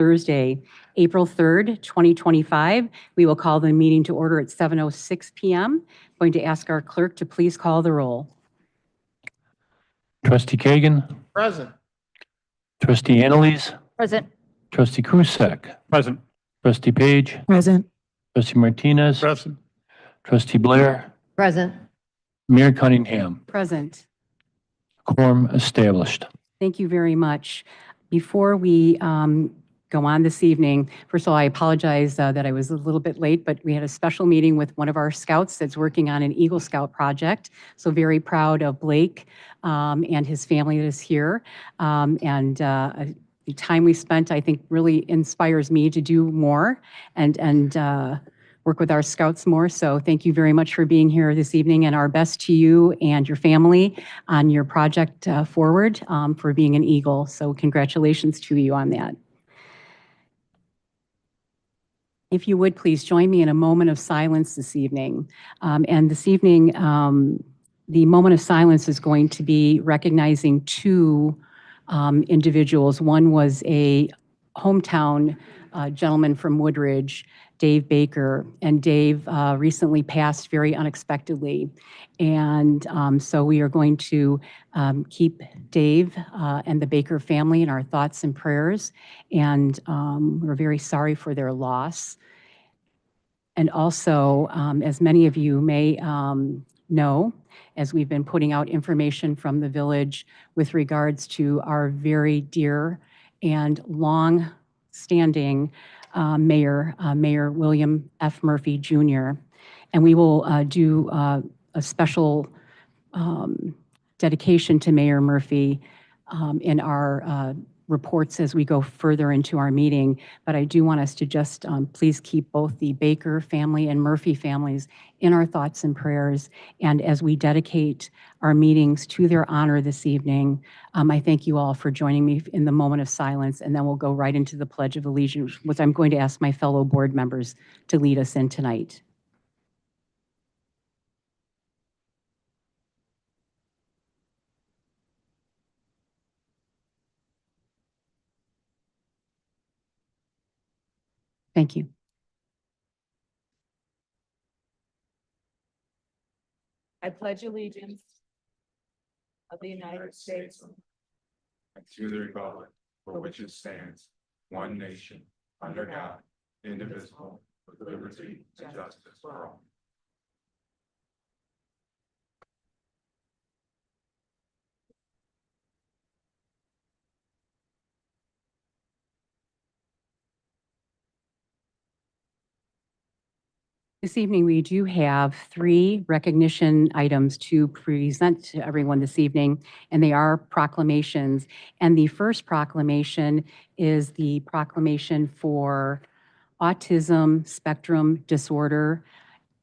Thursday, April 3rd, 2025. We will call the meeting to order at 7:06 p.m. Going to ask our clerk to please call the roll. Trustee Kagan. Present. Trustee Annalise. Present. Trustee Krusek. Present. Trustee Page. Present. Trustee Martinez. Present. Trustee Blair. Present. Mayor Cunningham. Present. Quorum established. Thank you very much. Before we go on this evening, first of all, I apologize that I was a little bit late, but we had a special meeting with one of our scouts that's working on an Eagle Scout project. So very proud of Blake and his family that is here. The time we spent, I think, really inspires me to do more and work with our scouts more. So thank you very much for being here this evening, and our best to you and your family on your project forward for being an Eagle. So congratulations to you on that. If you would, please join me in a moment of silence this evening. And this evening, the moment of silence is going to be recognizing two individuals. One was a hometown gentleman from Woodridge, Dave Baker, and Dave recently passed very unexpectedly. And so we are going to keep Dave and the Baker family in our thoughts and prayers. And we're very sorry for their loss. And also, as many of you may know, as we've been putting out information from the village with regards to our very dear and long-standing Mayor William F. Murphy Jr. And we will do a special dedication to Mayor Murphy in our reports as we go further into our meeting. But I do want us to just please keep both the Baker family and Murphy families in our thoughts and prayers. And as we dedicate our meetings to their honor this evening, I thank you all for joining me in the moment of silence, and then we'll go right into the Pledge of Allegiance, which I'm going to ask my fellow board members to lead us in tonight. Thank you. I pledge allegiance of the United States and to the republic for which it stands, one nation, under God, indivisible, with liberty and justice for all. This evening, we do have three recognition items to present to everyone this evening, and they are proclamations. And the first proclamation is the proclamation for autism spectrum disorder.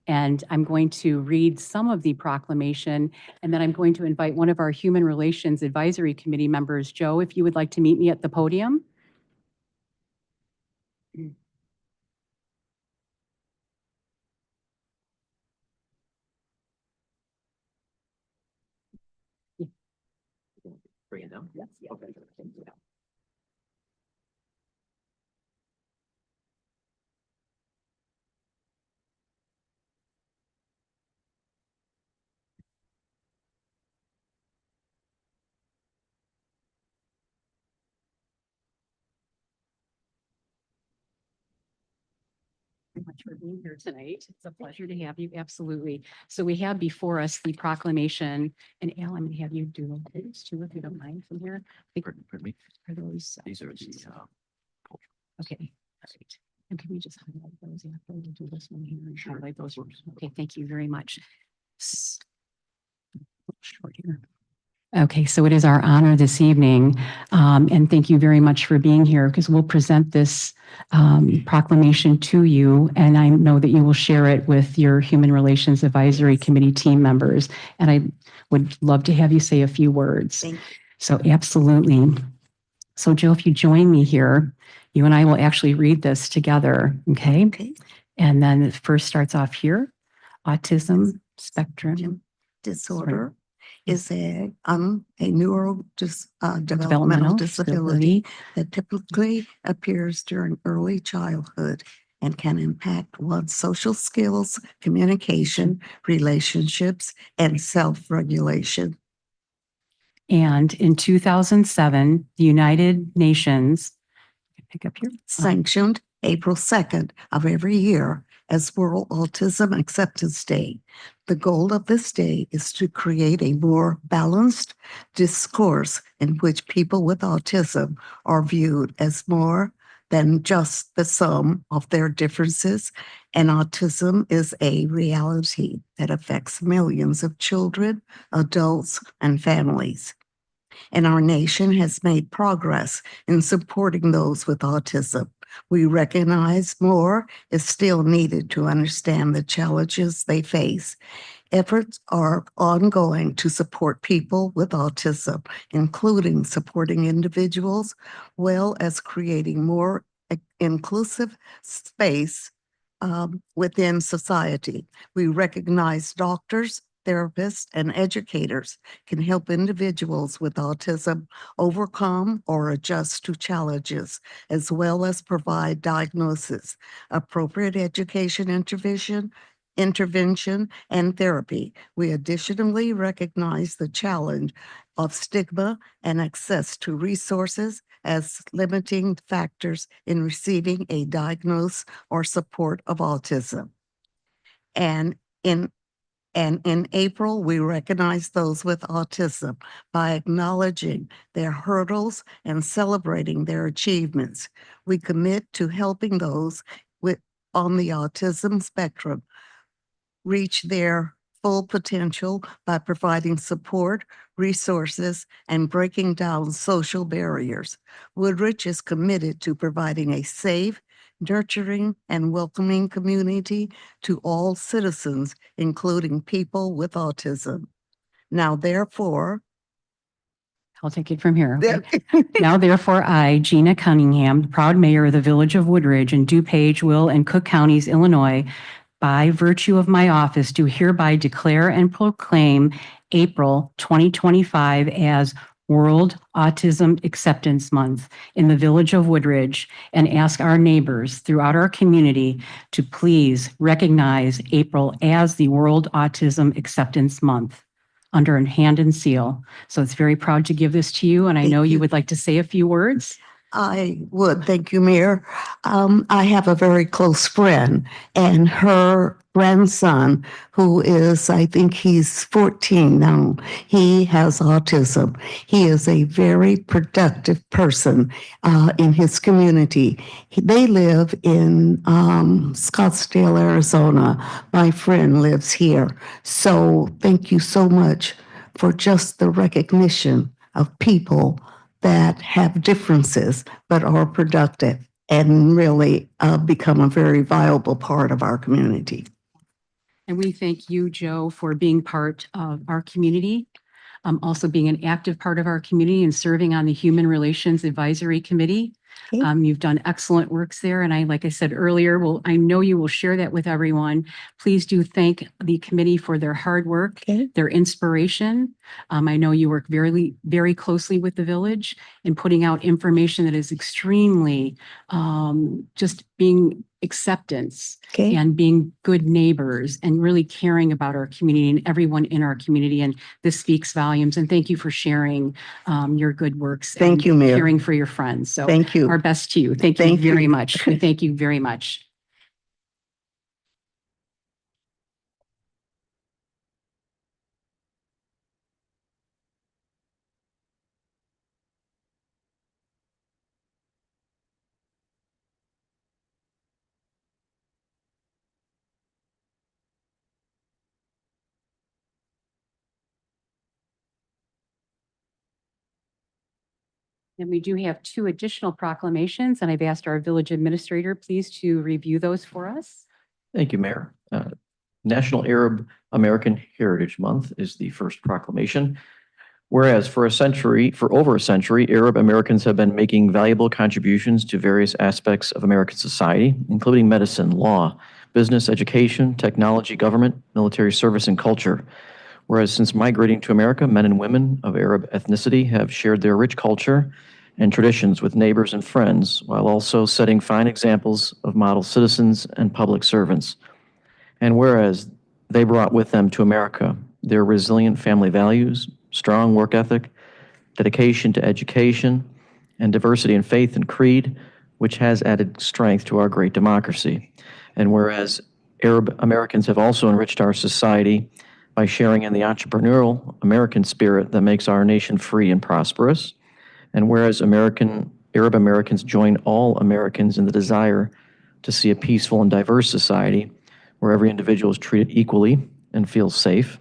And I'm going to read some of the proclamation, and then I'm going to invite one of our Human Relations Advisory Committee members, Joe, if you would like to meet me at the podium. Bring them. Yes, yeah. Okay. Much for being here tonight. It's a pleasure to have you. Absolutely. So we have before us the proclamation, and Al, I'm going to have you do those two if you don't mind from here. Pardon me. Are those? These are okay. All right. And can we just highlight those after we do this one here and highlight those? Okay, thank you very much. Short here. Okay, so it is our honor this evening, and thank you very much for being here, because we'll present this proclamation to you, and I know that you will share it with your Human Relations Advisory Committee team members, and I would love to have you say a few words. Thank you. So absolutely. So Joe, if you join me here, you and I will actually read this together, okay? Okay. And then it first starts off here, autism spectrum Disorder is a developmental disability that typically appears during early childhood and can impact one's social skills, communication, relationships, and self-regulation. And in 2007, the United Nations, pick up here, Sanctioned April 2nd of every year as World Autism Acceptance Day. The goal of this day is to create a more balanced discourse in which people with autism are viewed as more than just the sum of their differences, and autism is a reality that affects millions of children, adults, and families. And our nation has made progress in supporting those with autism. We recognize more is still needed to understand the challenges they face. Efforts are ongoing to support people with autism, including supporting individuals, well as creating more inclusive space within society. We recognize doctors, therapists, and educators can help individuals with autism overcome or adjust to challenges, as well as provide diagnosis, appropriate education intervention, and therapy. We additionally recognize the challenge of stigma and access to resources as limiting factors in receiving a diagnosis or support of autism. And in April, we recognize those with autism by acknowledging their hurdles and celebrating their achievements. We commit to helping those on the autism spectrum reach their full potential by providing support, resources, and breaking down social barriers. Woodridge is committed to providing a safe, nurturing, and welcoming community to all citizens, including people with autism. Now, therefore, I'll take it from here. Okay. Now, therefore, I, Gina Cunningham, the proud mayor of the Village of Woodridge in DuPage, Will, and Cook Counties, Illinois, by virtue of my office, do hereby declare and proclaim April 2025 as World Autism Acceptance Month in the Village of Woodridge, and ask our neighbors throughout our community to please recognize April as the World Autism Acceptance Month under hand and seal. So it's very proud to give this to you, and I know you would like to say a few words. I would. Thank you, Mayor. I have a very close friend, and her grandson, who is, I think he's 14 now, he has autism. He is a very productive person in his community. They live in Scottsdale, Arizona. My friend lives here. So thank you so much for just the recognition of people that have differences but are productive and really become a very viable part of our community. And we thank you, Joe, for being part of our community, also being an active part of our community and serving on the Human Relations Advisory Committee. Okay. You've done excellent works there. And like I said earlier, I know you will share that with everyone. Please do thank the committee for their hard work, Okay. their inspiration. I know you work very, very closely with the village in putting out information that is extremely just being acceptance Okay. and being good neighbors and really caring about our community and everyone in our community. And this speaks volumes. And thank you for sharing your good works. Thank and you, Mayor. Caring for your friends. So Thank you. our best to you. Thank you Thank very you. much. Thank you very much. And we do have two additional proclamations, and I've asked our village administrator, please, to review those for us. Thank you, Mayor. National Arab American Heritage Month is the first proclamation. Whereas for over a century, Arab Americans have been making valuable contributions to various aspects of American society, including medicine, law, business, education, technology, government, military service, and culture. Whereas since migrating to America, men and women of Arab ethnicity have shared their rich culture and traditions with neighbors and friends, while also setting fine examples of model citizens and public servants. And whereas they brought with them to America their resilient family values, strong work ethic, dedication to education, and diversity in faith and creed, which has added strength to our great democracy. And whereas Arab Americans have also enriched our society by sharing in the entrepreneurial American spirit that makes our nation free and prosperous. And whereas Arab Americans join all Americans in the desire to see a peaceful and diverse society where every individual is treated equally and feels safe.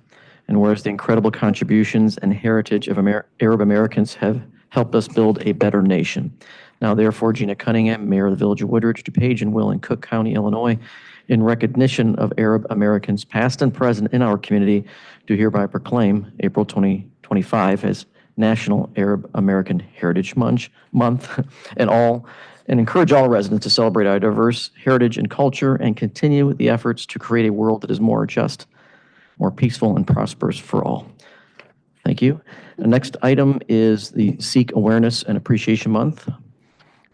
And whereas the incredible contributions and heritage of Arab Americans have helped us build a better nation. Now, therefore, Gina Cunningham, Mayor of the Village of Woodridge, DuPage, and Will in Cook County, Illinois, in recognition of Arab Americans past and present in our community, do hereby proclaim April 2025 as National Arab American Heritage Month and encourage all residents to celebrate our diverse heritage and culture and continue the efforts to create a world that is more just, more peaceful, and prosperous for all. Thank you. The next item is the Sikh Awareness and Appreciation Month.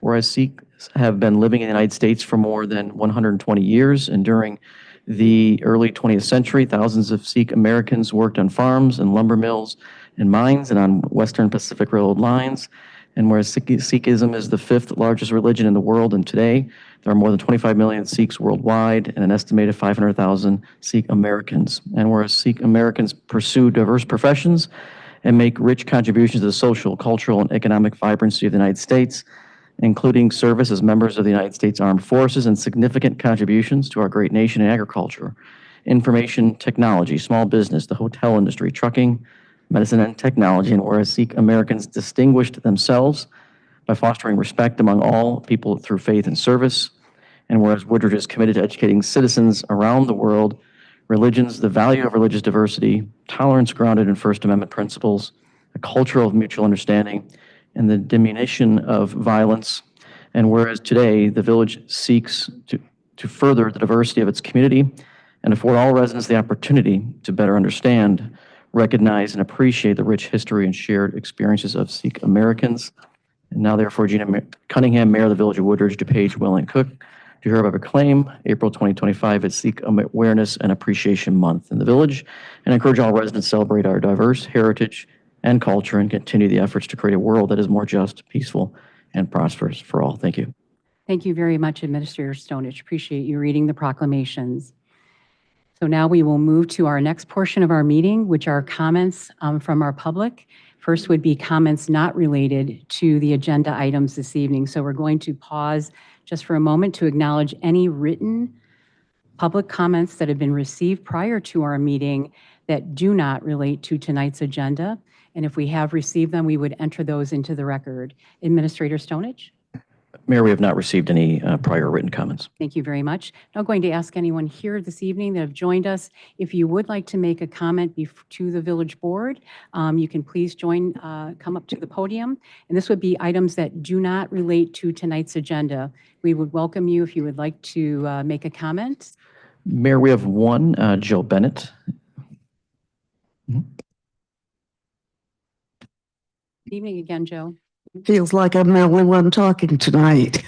Whereas Sikhs have been living in the United States for more than 120 years, and during the early 20th century, thousands of Sikh Americans worked on farms and lumber mills and mines and on Western Pacific Railroad lines. And whereas Sikhism is the 5th largest religion in the world, and today there are more than 25 million Sikhs worldwide and an estimated 500,000 Sikh Americans. And whereas Sikh Americans pursue diverse professions and make rich contributions to the social, cultural, and economic vibrancy of the United States, including service as members of the United States Armed Forces and significant contributions to our great nation in agriculture, information technology, small business, the hotel industry, trucking, medicine, and technology. And whereas Sikh Americans distinguished themselves by fostering respect among all people through faith and service, and whereas Woodridge is committed to educating citizens around the world, religions, the value of religious diversity, tolerance grounded in First Amendment principles, a culture of mutual understanding, and the diminution of violence. And whereas today the village seeks to further the diversity of its community and afford all residents the opportunity to better understand, recognize, and appreciate the rich history and shared experiences of Sikh Americans. And now, therefore, Gina Cunningham, Mayor of the Village of Woodridge, DuPage, Will, and Cook, do hereby proclaim April 2025 as Sikh Awareness and Appreciation Month in the village, and encourage all residents to celebrate our diverse heritage and culture and continue the efforts to create a world that is more just, peaceful, and prosperous for all. Thank you. Thank you very much, Administrator Stonich. Appreciate you reading the proclamations. So now we will move to our next portion of our meeting, which are comments from our public. First would be comments not related to the agenda items this evening. So we're going to pause just for a moment to acknowledge any written public comments that have been received prior to our meeting that do not relate to tonight's agenda. And if we have received them, we would enter those into the record. Administrator Stonich? Mayor, we have not received any prior written comments. Thank you very much. Now going to ask anyone here this evening that have joined us, if you would like to make a comment to the village board, you can please come up to the podium. And this would be items that do not relate to tonight's agenda. We would welcome you if you would like to make a comment. Mayor, we have one, Joe Bennett. Good evening again, Joe. Feels like I'm the only one talking tonight.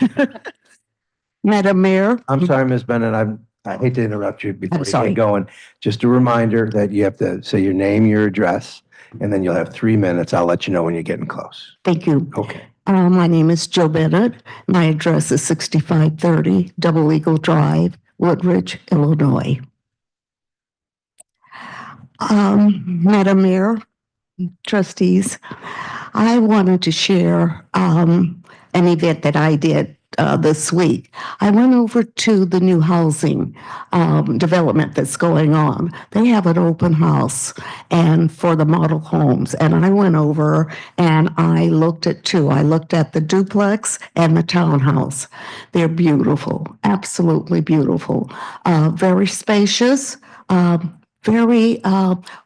Madam Mayor. I'm sorry, Ms. Bennett. I hate to interrupt you before you sorry. get going. Just a reminder that you have to say your name, your address, and then you'll have 3 minutes. I'll let you know when you're getting close. Thank you. Okay. My name is Joe Bennett. My address is 6530 Double Eagle Drive, Woodridge, Illinois. Madam Mayor, trustees, I wanted to share an event that I did this week. I went over to the new housing development that's going on. They have an open house and for the model homes. And I went over and I looked at two. I looked at the duplex and the townhouse. They're beautiful, absolutely beautiful, very spacious, very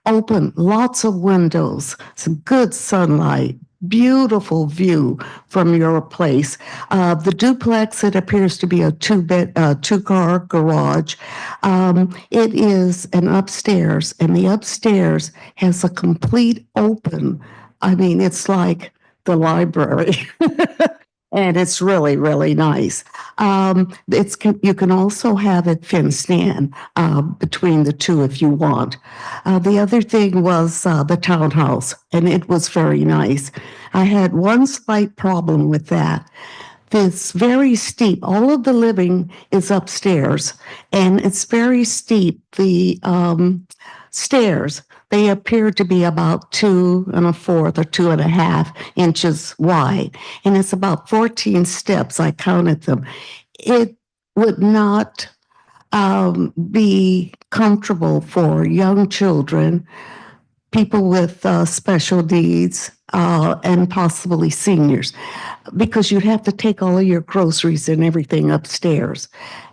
open, lots of windows, some good sunlight, beautiful view from your place. The duplex, it appears to be a two-car garage. It is an upstairs, and the upstairs has a complete open. I mean, it's like the library. And it's really, really nice. You can also have it fenced in between the two if you want. The other thing was the townhouse, and it was very nice. I had one slight problem with that. It's very steep. All of the living is upstairs, and it's very steep. The stairs, they appear to be about 2 1/4 or 2.5 inches wide, and it's about 14 steps. I counted them. It would not be comfortable for young children, people with special needs, and possibly seniors, because you'd have to take all of your groceries and everything upstairs.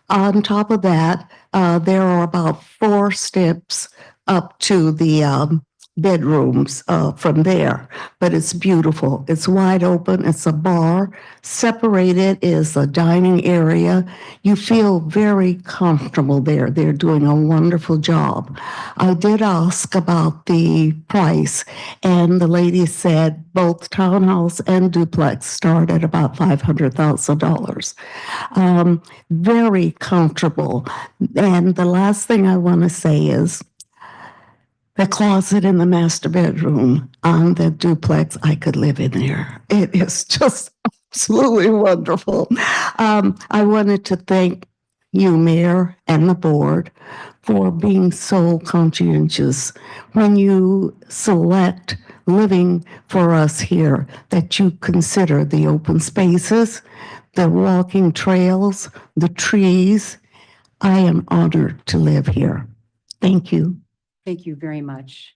On top of that, there are about 4 steps up to the bedrooms from there, but it's beautiful. It's wide open. It's a bar. Separated is a dining area. You feel very comfortable there. They're doing a wonderful job. I did ask about the price, and the lady said both townhouse and duplex start at about $500,000. Very comfortable. And the last thing I want to say is, the closet in the master bedroom on the duplex, I could live in there. It is just absolutely wonderful. I wanted to thank you, Mayor, and the board for being so conscientious when you select living for us here, that you consider the open spaces, the walking trails, the trees. I am honored to live here. Thank you. Thank you very much.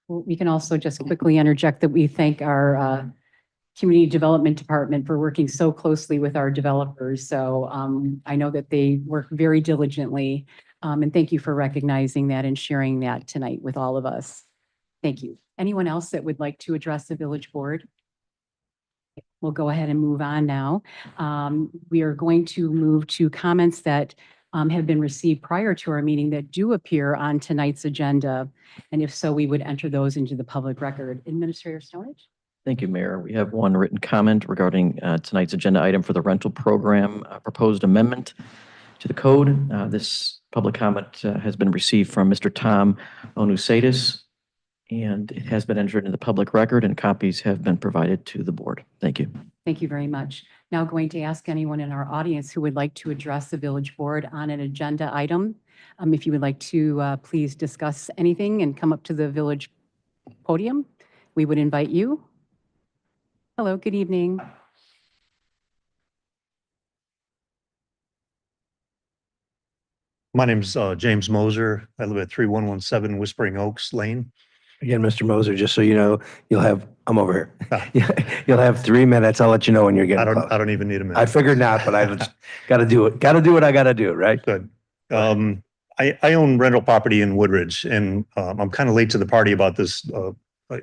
We can also just quickly interject that we thank our Community Development Department for working so closely with our developers. So I know that they work very diligently. And thank you for recognizing that and sharing that tonight with all of us. Thank you. Anyone else that would like to address the village board? We'll go ahead and move on now. We are going to move to comments that have been received prior to our meeting that do appear on tonight's agenda. And if so, we would enter those into the public record. Administrator Stonich? Thank you, Mayor. We have one written comment regarding tonight's agenda item for the rental program, proposed amendment to the code. This public comment has been received from Mr. Tom Onusadis, and it has been entered into the public record, and copies have been provided to the board. Thank you. Thank you very much. Now going to ask anyone in our audience who would like to address the village board on an agenda item. If you would like to please discuss anything and come up to the village podium, we would invite you. Hello, good evening. My name's James Moser. I live at 3117 Whispering Oaks Lane. Again, Mr. Moser, just so you know, you'll have, I'm over Ah. here. You'll have 3 minutes. I'll let you know when you're I getting don't close. even need a minute. I figured not, but I just gotta do it. Gotta do what I gotta do, right? Good. I own rental property in Woodridge, and I'm kind of late to the party about this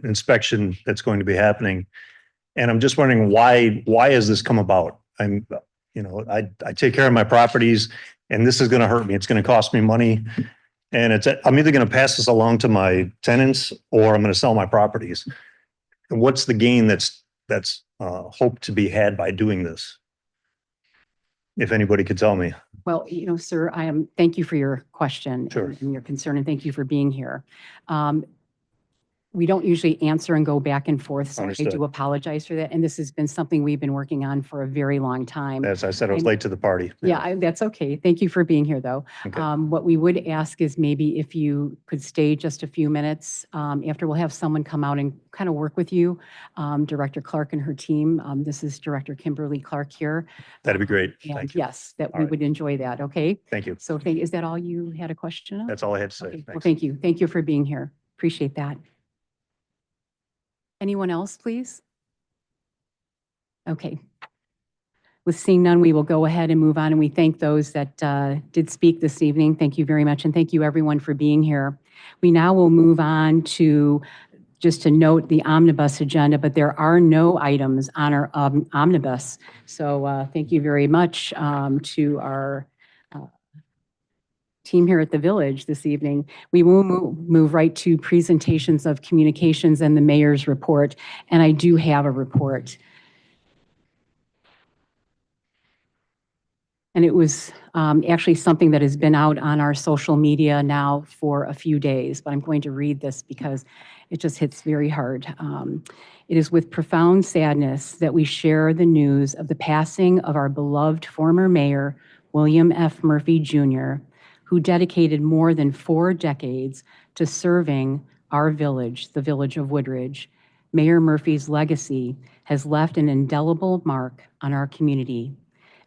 inspection that's going to be happening. And I'm just wondering why has this come about? I take care of my properties, and this is going to hurt me. It's going to cost me money. And I'm either going to pass this along to my tenants, or I'm going to sell my properties. And what's the gain that's hoped to be had by doing this? If anybody could tell me. Well, sir, thank you for your question. Sure. And your concern, and thank you for being here. We don't usually answer and go back and forth, so I Understood. do apologize for that. And this has been something we've been working on for a very long time. As I said, I was And- late to the party. Yeah, that's okay. Thank you for being here, though. Okay. What we would ask is maybe if you could stay just a few minutes after, we'll have someone come out and kind of work with you, Director Clark and her team. This is Director Kimberly Clark here. That'd be great. And Thank you. yes, that All we right. would enjoy that, okay? Thank you. So is that all you had a question on? That's all I had to say. Okay, well, Thanks. thank you. Thank you for being here. Appreciate that. Anyone else, please? Okay. With seeing none, we will go ahead and move on, and we thank those that did speak this evening. Thank you very much, and thank you everyone for being here. We now will move on to, just to note the omnibus agenda, but there are no items on our omnibus. So thank you very much to our team here at the Village this evening. We will move right to presentations of communications and the mayor's report, and I do have a report. And it was actually something that has been out on our social media now for a few days, but I'm going to read this because it just hits very hard. It is with profound sadness that we share the news of the passing of our beloved former mayor, William F. Murphy Jr., who dedicated more than 4 decades to serving our village, the village of Woodridge. Mayor Murphy's legacy has left an indelible mark on our community.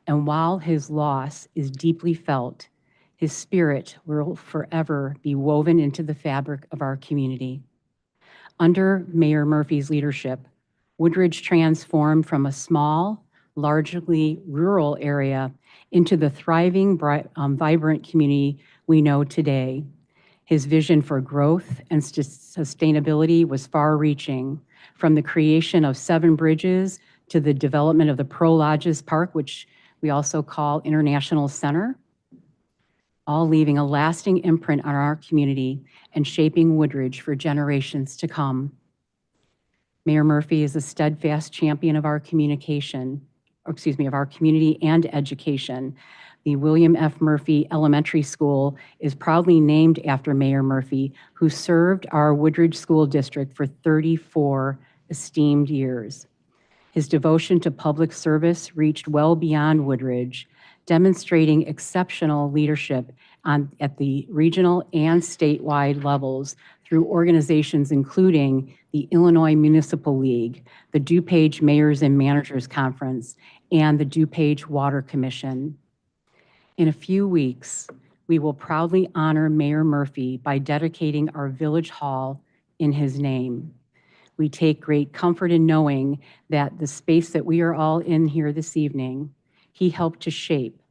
And while his loss is deeply felt, his spirit will forever be woven into the fabric of our community. Under Mayor Murphy's leadership, Woodridge transformed from a small, largely rural area into the thriving, vibrant community we know today. His vision for growth and sustainability was far-reaching, from the creation of 7 bridges to the development of the Prologis Park, which we also call International Center, all leaving a lasting imprint on our community and shaping Woodridge for generations to come. Mayor Murphy is a steadfast champion of our of our community and education. The William F. Murphy Elementary School is proudly named after Mayor Murphy, who served our Woodridge School District for 34 esteemed years. His devotion to public service reached well beyond Woodridge, demonstrating exceptional leadership at the regional and statewide levels through organizations including the Illinois Municipal League, the DuPage Mayors and Managers Conference, and the DuPage Water Commission. In a few weeks, we will proudly honor Mayor Murphy by dedicating our Village Hall in his name. We take great comfort in knowing that the space that we are all in here this evening, he helped to shape,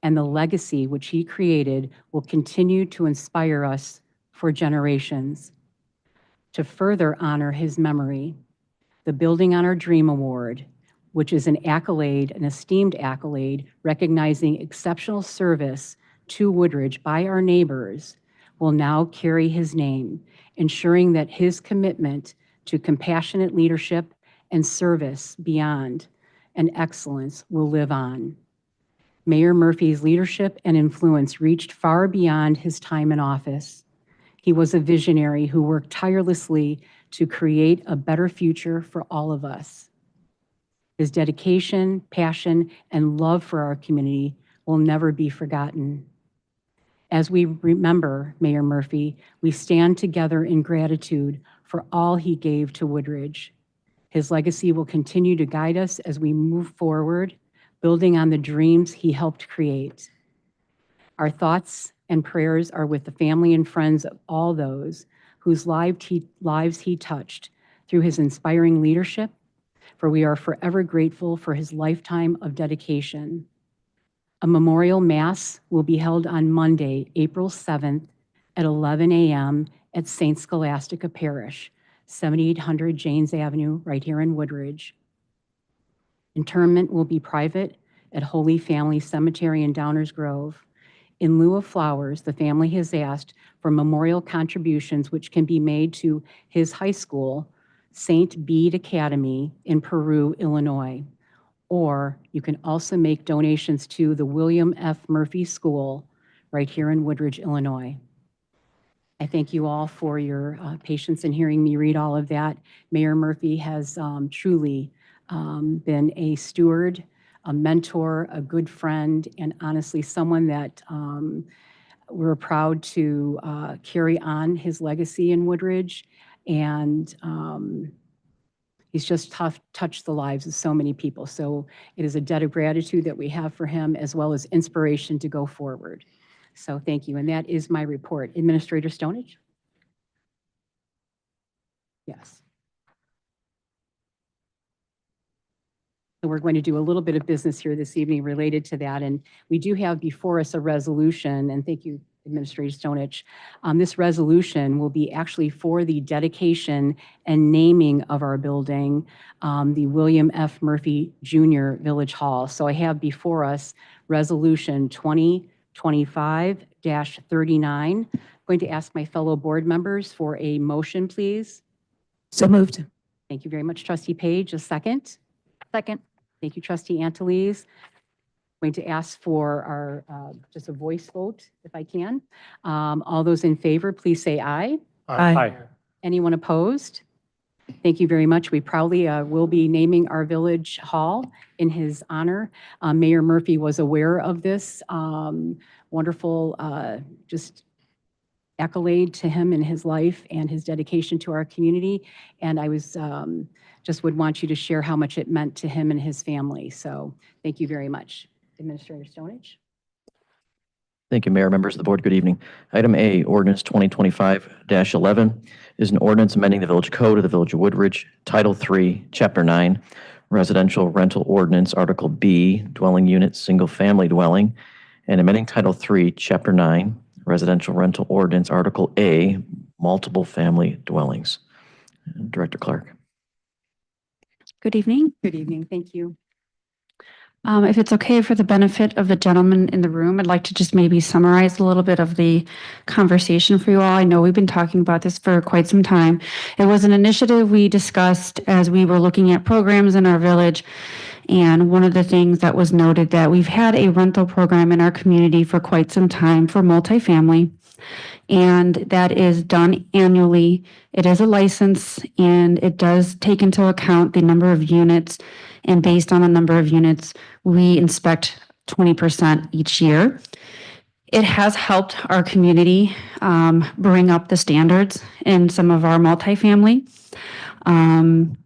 and the legacy which he created will continue to inspire us for generations. To further honor his memory, the Building on Our Dream Award, which is an accolade, an esteemed accolade, recognizing exceptional service to Woodridge by our neighbors, will now carry his name, ensuring that his commitment to compassionate leadership and service beyond and excellence will live on. Mayor Murphy's leadership and influence reached far beyond his time in office. He was a visionary who worked tirelessly to create a better future for all of us. His dedication, passion, and love for our community will never be forgotten. As we remember Mayor Murphy, we stand together in gratitude for all he gave to Woodridge. His legacy will continue to guide us as we move forward, building on the dreams he helped create. Our thoughts and prayers are with the family and friends of all those whose lives he touched through his inspiring leadership, for we are forever grateful for his lifetime of dedication. A memorial mass will be held on Monday, April 7th at 11 a.m. at St. Scholastica Parish, 7800 Janes Avenue, right here in Woodridge. Interment will be private at Holy Family Cemetery in Downers Grove. In lieu of flowers, the family has asked for memorial contributions which can be made to his high school, St. Bede Academy in Peru, Illinois. Or you can also make donations to the William F. Murphy School right here in Woodridge, Illinois. I thank you all for your patience in hearing me read all of that. Mayor Murphy has truly been a steward, a mentor, a good friend, and honestly someone that we're proud to carry on his legacy in Woodridge. And he's just touched the lives of so many people. So it is a debt of gratitude that we have for him, as well as inspiration to go forward. So thank you. And that is my report. Administrator Stonich? Yes. So we're going to do a little bit of business here this evening related to that. And we do have before us a resolution, and thank you, Administrator Stonich. This resolution will be actually for the dedication and naming of our building, the William F. Murphy Jr. Village Hall. So I have before us Resolution 2025-39. I'm going to ask my fellow board members for a motion, please. So moved. Thank you very much, Trustee Page. A second? Second. Thank you, Trustee Antilles. Going to ask for our, just a voice vote, if I can. All those in favor, please say aye. Aye. Anyone opposed? Thank you very much. We proudly will be naming our village hall in his honor. Mayor Murphy was aware of this wonderful just accolade to him in his life and his dedication to our community. And I was just would want you to share how much it meant to him and his family. So thank you very much. Administrator Stonich. Thank you, Mayor, members of the board. Good evening. Item A, ordinance 2025-11 is an ordinance amending the village code of the Village of Woodridge, Title 3, Chapter 9, Residential Rental Ordinance, Article B, Dwelling Unit, Single Family Dwelling, and amending Title 3, Chapter 9, Residential Rental Ordinance, Article A, Multiple Family Dwellings. Director Clark. Good evening. Good evening. Thank you. If it's okay for the benefit of the gentleman in the room, I'd like to just maybe summarize a little bit of the conversation for you all. I know we've been talking about this for quite some time. It was an initiative we discussed as we were looking at programs in our village. And one of the things that was noted that we've had a rental program in our community for quite some time for multifamily. And that is done annually. It is a license and it does take into account the number of units. And based on the number of units, we inspect 20% each year. It has helped our community bring up the standards in some of our multifamily.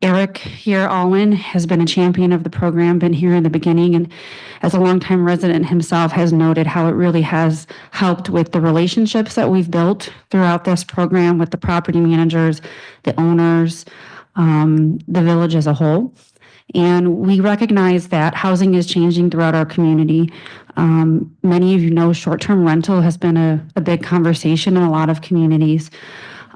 Eric here, Alwyn, has been a champion of the program, been here in the beginning, and as a longtime resident himself has noted how it really has helped with the relationships that we've built throughout this program with the property managers, the owners, the village as a whole. And we recognize that housing is changing throughout our community. Many of you know short-term rental has been a big conversation in a lot of communities.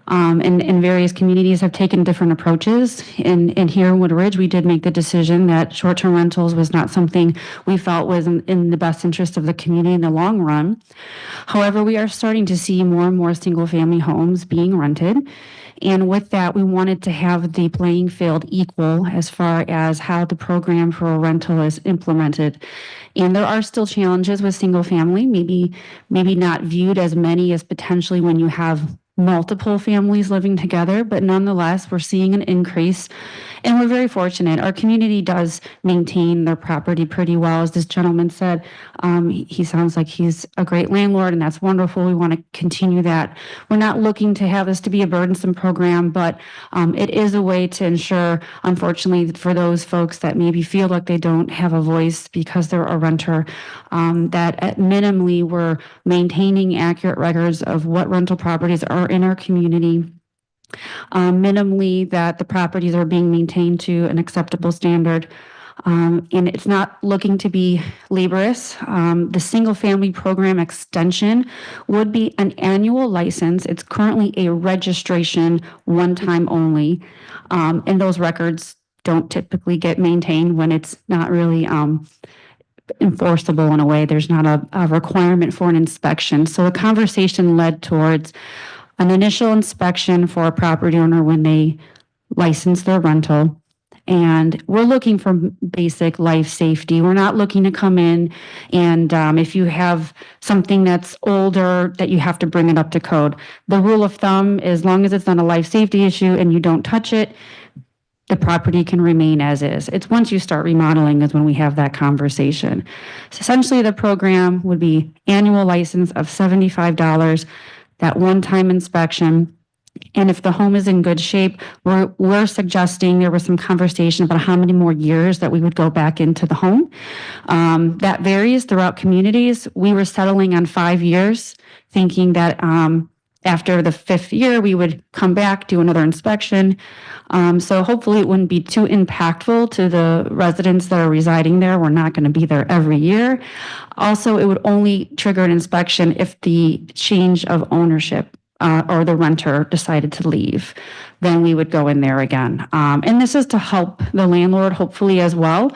And various communities have taken different approaches. And here in Woodridge, we did make the decision that short-term rentals was not something we felt was in the best interest of the community in the long run. However, we are starting to see more and more single-family homes being rented. And with that, we wanted to have the playing field equal as far as how the program for a rental is implemented. And there are still challenges with single family, maybe not viewed as many as potentially when you have multiple families living together, but nonetheless, we're seeing an increase. And we're very fortunate. Our community does maintain their property pretty well. As this gentleman said, he sounds like he's a great landlord, and that's wonderful. We want to continue that. We're not looking to have this to be a burdensome program, but it is a way to ensure, unfortunately, for those folks that maybe feel like they don't have a voice because they're a renter, that at minimally we're maintaining accurate records of what rental properties are in our community. Minimally that the properties are being maintained to an acceptable standard. And it's not looking to be laborious. The single family program extension would be an annual license. It's currently a registration one time only. And those records don't typically get maintained when it's not really enforceable in a way. There's not a requirement for an inspection. So the conversation led towards an initial inspection for a property owner when they license their rental. And we're looking for basic life safety. We're not looking to come in and if you have something that's older that you have to bring it up to code. The rule of thumb, as long as it's not a life safety issue and you don't touch it, the property can remain as is. It's once you start remodeling is when we have that conversation. So essentially the program would be annual license of $75, that one-time inspection. And if the home is in good shape, we're suggesting, there was some conversation about how many more years that we would go back into the home. That varies throughout communities. We were settling on 5 years, thinking that after the 5th year, we would come back, do another inspection. So hopefully it wouldn't be too impactful to the residents that are residing there. We're not going to be there every year. Also, it would only trigger an inspection if the change of ownership or the renter decided to leave. Then we would go in there again. And this is to help the landlord hopefully as well.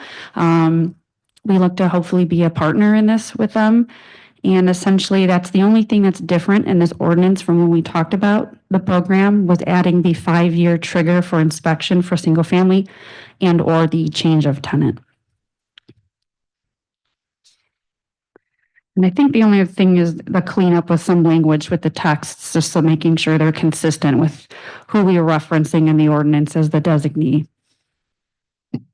We look to hopefully be a partner in this with them. And essentially, that's the only thing that's different in this ordinance from when we talked about the program, was adding the 5-year trigger for inspection for single family and or the change of tenant. And I think the only other thing is the cleanup with some language with the texts, just so making sure they're consistent with who we are referencing in the ordinance as the designee.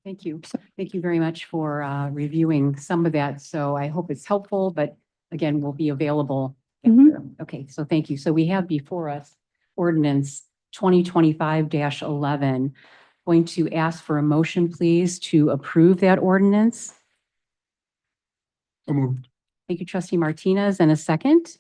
Thank you. Thank you very much for reviewing some of that. So I hope it's helpful, but again, will be available. After. Okay, so thank you. So we have before us ordinance 2025-11. Going to ask for a motion, please, to approve that ordinance. So moved. Thank you, trustee Martinez, and a second.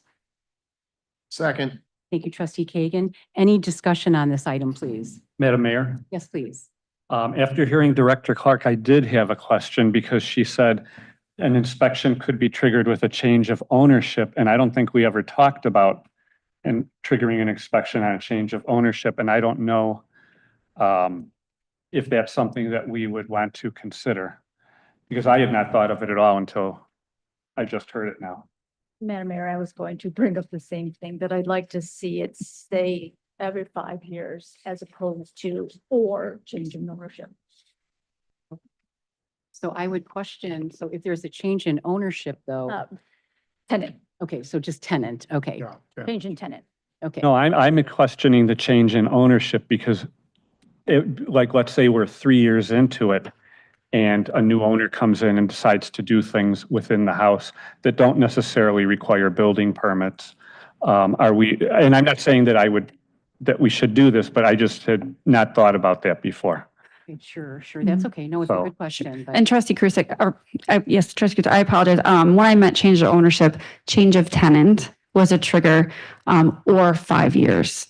Second. Thank you, trustee Kagan. Any discussion on this item, please? Madam Mayor, Yes, please. after hearing Director Clark, I did have a question because she said an inspection could be triggered with a change of ownership, and I don't think we ever talked about triggering an inspection on a change of ownership, and I don't know if that's something that we would want to consider, because I had not thought of it at all until I just heard it now. Madam Mayor, I was going to bring up the same thing, that I'd like to see it stay every 5 years as opposed to or changing ownership. So I would question, so if there's a change in ownership though, Tenant, okay, so just tenant, okay, change in tenant. okay. No, I'm questioning the change in ownership because like, let's say we're 3 years into it and a new owner comes in and decides to do things within the house that don't necessarily require building permits. Are we, and I'm not saying that we should do this, but I just had not thought about that before. Okay, sure, that's okay. No, it's a So- good question. But And trustee Krusek, yes, trustee Krusek, I apologize. When I meant change of ownership, change of tenant was a trigger, or 5 years.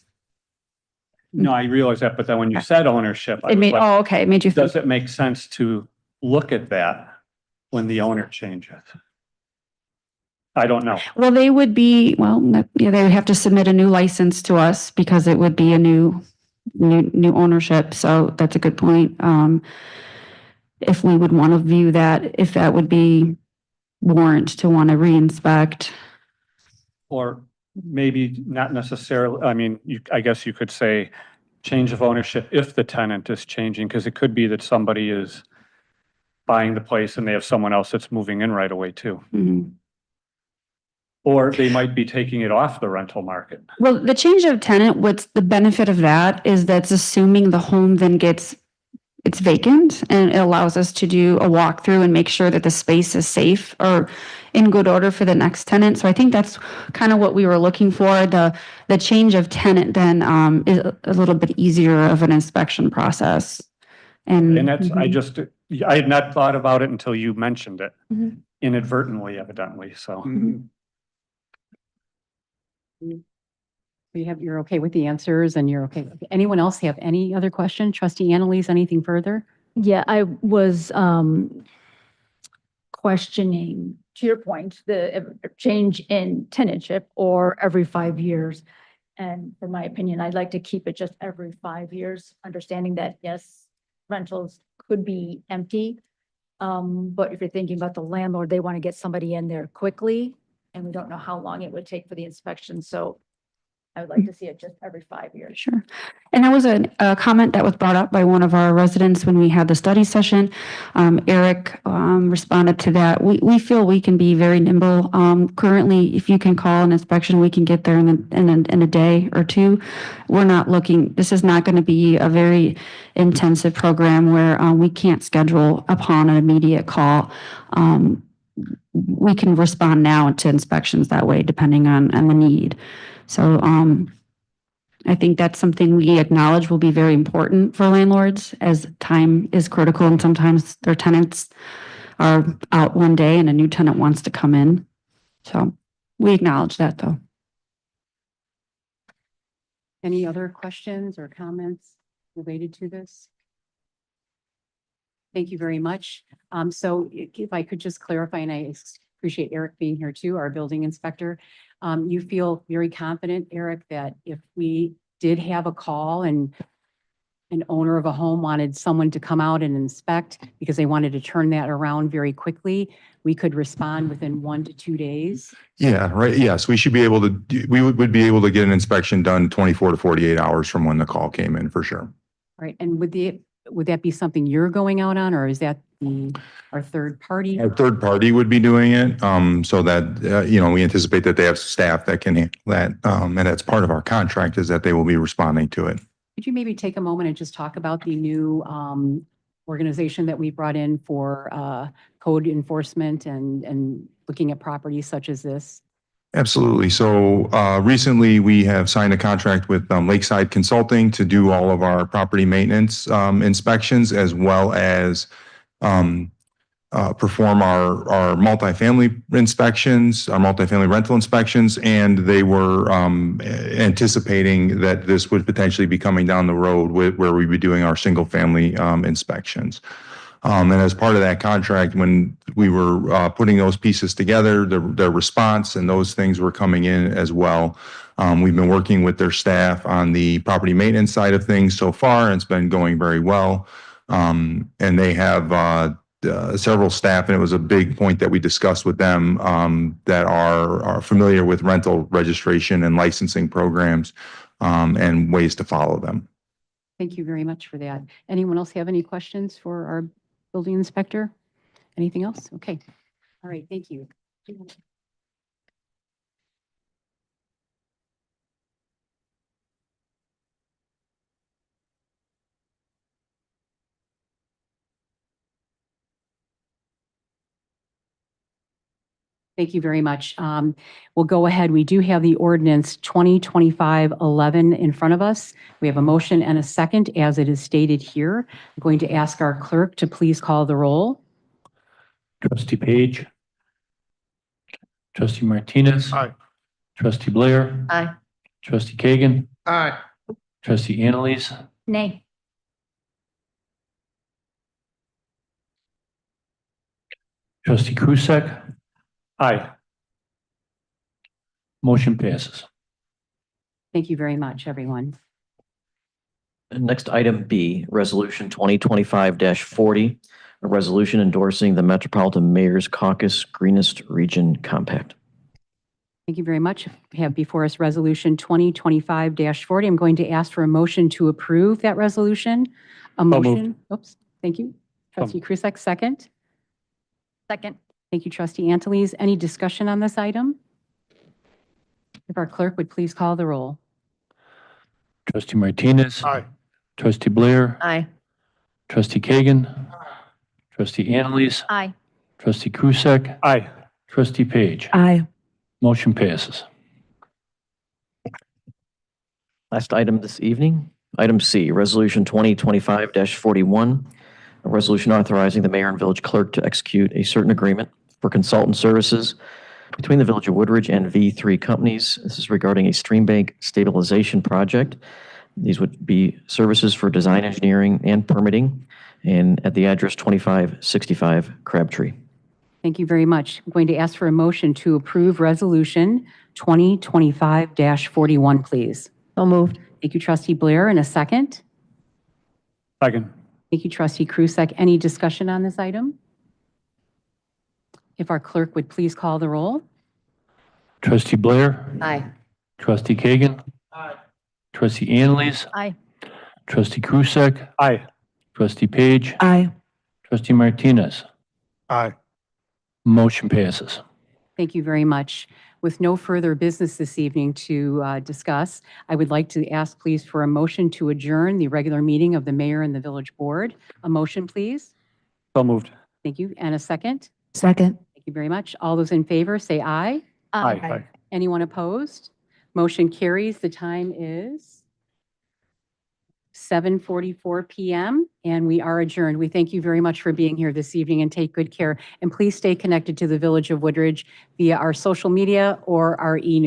No, I realize that, but then when you said ownership, I It was made, like, oh, okay, it made you think. does it make sense to look at that when the owner changes? I don't know. Well, they would be, yeah, they would have to submit a new license to us because it would be a new ownership. So that's a good point. If we would want to view that, if that would be warrant to want to re-inspect. Or maybe not necessarily, I mean, I guess you could say change of ownership if the tenant is changing, because it could be that somebody is buying the place and they have someone else that's moving in right away too. Mhm. Or they might be taking it off the rental market. Well, the change of tenant, what's the benefit of that is that's assuming the home then it's vacant, and it allows us to do a walkthrough and make sure that the space is safe or in good order for the next tenant. So I think that's kind of what we were looking for. The change of tenant then is a little bit easier of an inspection process. And that's, I had not thought about it until you mentioned it Mhm. inadvertently, evidently, so. you're okay with the answers and you're okay. Anyone else have any other question? Trustee Annalise, anything further? Yeah, I was questioning, to your point, the change in tenantship or every 5 years. And for my opinion, I'd like to keep it just every 5 years, understanding that, yes, rentals could be empty. But if you're thinking about the landlord, they want to get somebody in there quickly, and we don't know how long it would take for the inspection. So I would like to see it just every 5 years. Sure. And that was a comment that was brought up by one of our residents when we had the study session. Eric responded to that. We feel we can be very nimble. Currently, if you can call an inspection, we can get there in a day or two. We're not looking, this is not going to be a very intensive program where we can't schedule upon an immediate call. We can respond now to inspections that way, depending on the need. So I think that's something we acknowledge will be very important for landlords, as time is critical and sometimes their tenants are out one day and a new tenant wants to come in. So we acknowledge that though. Any other questions or comments related to this? Thank you very much. So if I could just clarify, and I appreciate Eric being here too, our building inspector. You feel very confident, Eric, that if we did have a call and an owner of a home wanted someone to come out and inspect because they wanted to turn that around very quickly, we could respond within 1 to 2 days? Yeah, right. Yes, we should be able to, we would be able to get an inspection done 24 to 48 hours from when the call came in for sure. Right, and would that be something you're going out on, or is that our third party? A third party would be doing it, so that, we anticipate that they have staff that can handle that. And that's part of our contract is that they will be responding to it. Could you maybe take a moment and just talk about the new organization that we brought in for code enforcement and looking at properties such as this? Absolutely. So recently we have signed a contract with Lakeside Consulting to do all of our property maintenance inspections, as well as perform our multifamily inspections, our multifamily rental inspections. And they were anticipating that this would potentially be coming down the road where we'd be doing our single family inspections. And as part of that contract, when we were putting those pieces together, the response and those things were coming in as well. We've been working with their staff on the property maintenance side of things so far, and it's been going very well. And they have several staff, and it was a big point that we discussed with them that are familiar with rental registration and licensing programs and ways to follow them. Thank you very much for that. Anyone else have any questions for our building inspector? Anything else? Okay. All right, thank you. Thank you very much. We'll go ahead. We do have the ordinance 2025-11 in front of us. We have a motion and a second as it is stated here. I'm going to ask our clerk to please call the roll. Trustee Page. Trustee Martinez. Aye. Trustee Blair. Aye. Trustee Kagan. Aye. Trustee Annalise. Nay. Trustee Krusek. Aye. Motion passes. Thank you very much, everyone. Next, item B, Resolution 2025-40, a resolution endorsing the Metropolitan Mayor's Caucus Greenest Region Compact. Thank you very much. We have before us Resolution 2025-40. I'm going to ask for a motion to approve that resolution. A moved. motion. Oops, thank you. Trustee Krusek, second. Second. Thank you, Trustee Anteles. Any discussion on this item? If our clerk would please call the roll. Trustee Martinez. Aye. Trustee Blair. Aye. Trustee Kagan. Trustee Annalise. Aye. Trustee Krusek. Aye. Trustee Page. Aye. Motion passes. Last item this evening, item C, Resolution 2025-41, a resolution authorizing the mayor and village clerk to execute a certain agreement for consultant services between the Village of Woodridge and V3 companies. This is regarding a stream bank stabilization project. These would be services for design engineering and permitting, and at the address 2565 Crabtree. Thank you very much. I'm going to ask for a motion to approve Resolution 2025-41, please. So moved. Thank you, Trustee Blair. And a second. Second. Thank you, Trustee Krusek. Any discussion on this item? If our clerk would please call the roll. Trustee Blair. Aye. Trustee Kagan. Aye. Trustee Annalise. Aye. Trustee Krusek. Aye. Trustee Page. Aye. Trustee Martinez. Aye. Motion passes. Thank you very much. With no further business this evening to discuss, I would like to ask, please, for a motion to adjourn the regular meeting of the mayor and the village board. A motion, please. So moved. Thank you. And a second. Second. Thank you very much. All those in favor, say aye. Aye. Anyone opposed? Motion carries. The time is 7:44 p.m. and we are adjourned. We thank you very much for being here this evening and take good care. And please stay connected to the Village of Woodridge via our social media or our e-news.